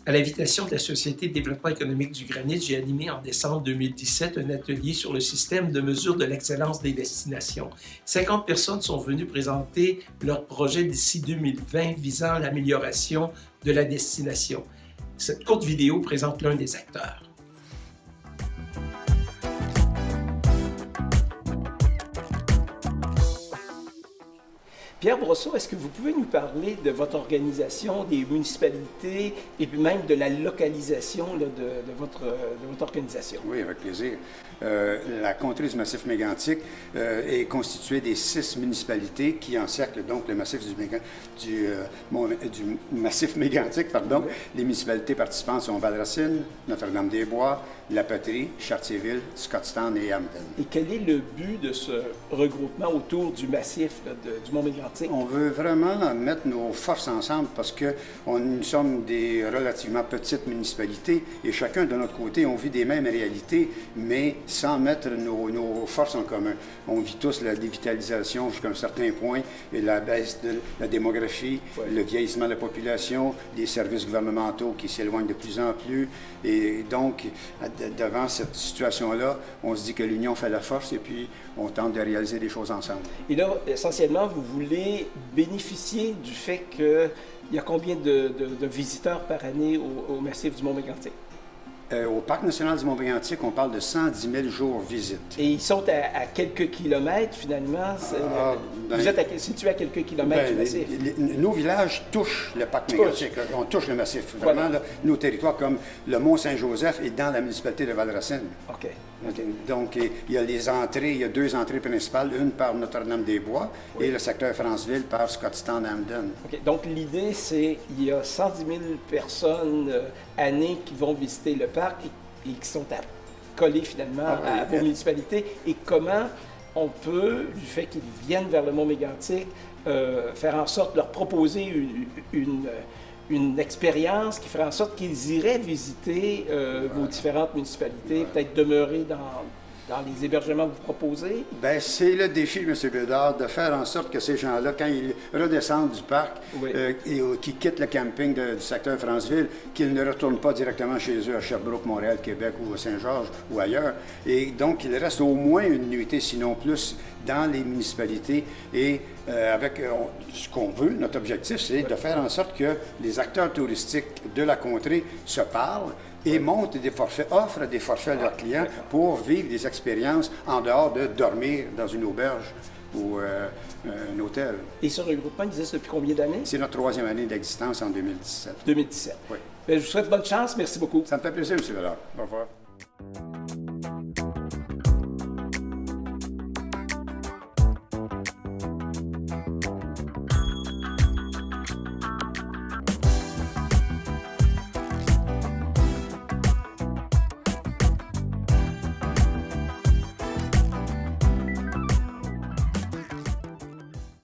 À l'invitation de la Société de développement économique du Granit, j'ai animé en décembre 2017 un atelier sur le système de mesure de l'excellence des destinations. 50 personnes sont venues présenter leur projet d'ici 2020 visant l'amélioration de la destination. Cette courte vidéo présente l'un des acteurs. Pierre Brosseau, est-ce que vous pouvez nous parler de votre organisation, des municipalités et puis même de la localisation là, de votre organisation? Oui, avec plaisir. La contrée du massif mégantic est constituée des 6 municipalités qui encerclent donc le massif du massif mégantic. Pardon. Oui. Les municipalités participantes sont Val-Racine, Notre-Dame-des-Bois, La Patrie, Chartierville, Scotstown et Hampden. Et quel est le but de ce regroupement autour du massif là, du Mont-Mégantic? On veut vraiment mettre nos forces ensemble parce que nous sommes des relativement petites municipalités et chacun de notre côté, on vit des mêmes réalités, mais sans mettre nos forces en commun. On vit tous la dévitalisation jusqu'à un certain point, et la baisse de la démographie, le vieillissement de la population, les services gouvernementaux qui s'éloignent de plus en plus. Et donc, devant cette situation-là, on se dit que l'union fait la force et puis on tente de réaliser des choses ensemble. Et là, essentiellement, vous voulez bénéficier du fait qu'il y a combien de visiteurs par année au massif du Mont-Mégantic? Au Parc national du Mont-Mégantic, on parle de 110 000 jours visites. Et ils sont à quelques kilomètres, finalement? Vous êtes situé à quelques kilomètres du massif? Nos villages touchent le Parc Mégantic. On touche le massif. Vraiment, là, nos territoires comme le Mont-Saint-Joseph est dans la municipalité de Val-Racine. OK. Donc, il y a les entrées, il y a 2 entrées principales, une par Notre-Dame-des-Bois et le secteur Franceville par Scotstown-Hampden. OK. Donc, l'idée, c'est qu'il y a 110 000 personnes années qui vont visiter le parc et qui sont collées finalement à vos municipalités. Et comment on peut, du fait qu'ils viennent vers le Mont-Mégantic, faire en sorte de leur proposer une expérience qui ferait en sorte qu'ils iraient visiter vos différentes municipalités, peut-être demeurer dans les hébergements que vous proposez? Bien, c'est le défi, M. Bédard, de faire en sorte que ces gens-là, quand ils redescendent du parc et qu'ils quittent le camping du secteur Franceville, qu'ils ne retournent pas directement chez eux à Sherbrooke, Montréal, Québec ou à Saint-Georges ou ailleurs. Et donc, qu'ils restent au moins une nuitée, sinon plus, dans les municipalités et avec ce qu'on veut, notre objectif, c'est de faire en sorte que les acteurs touristiques de la contrée se parlent et montent des forfaits, offrent des forfaits à leurs clients pour vivre des expériences en dehors de dormir dans une auberge ou un hôtel. Et ce regroupement existe depuis combien d'années? C'est notre 3e année d'existence en 2017. 2017. Oui. Bien, je vous souhaite bonne chance. Merci beaucoup. Ça me fait plaisir, M. Bédard. Au revoir.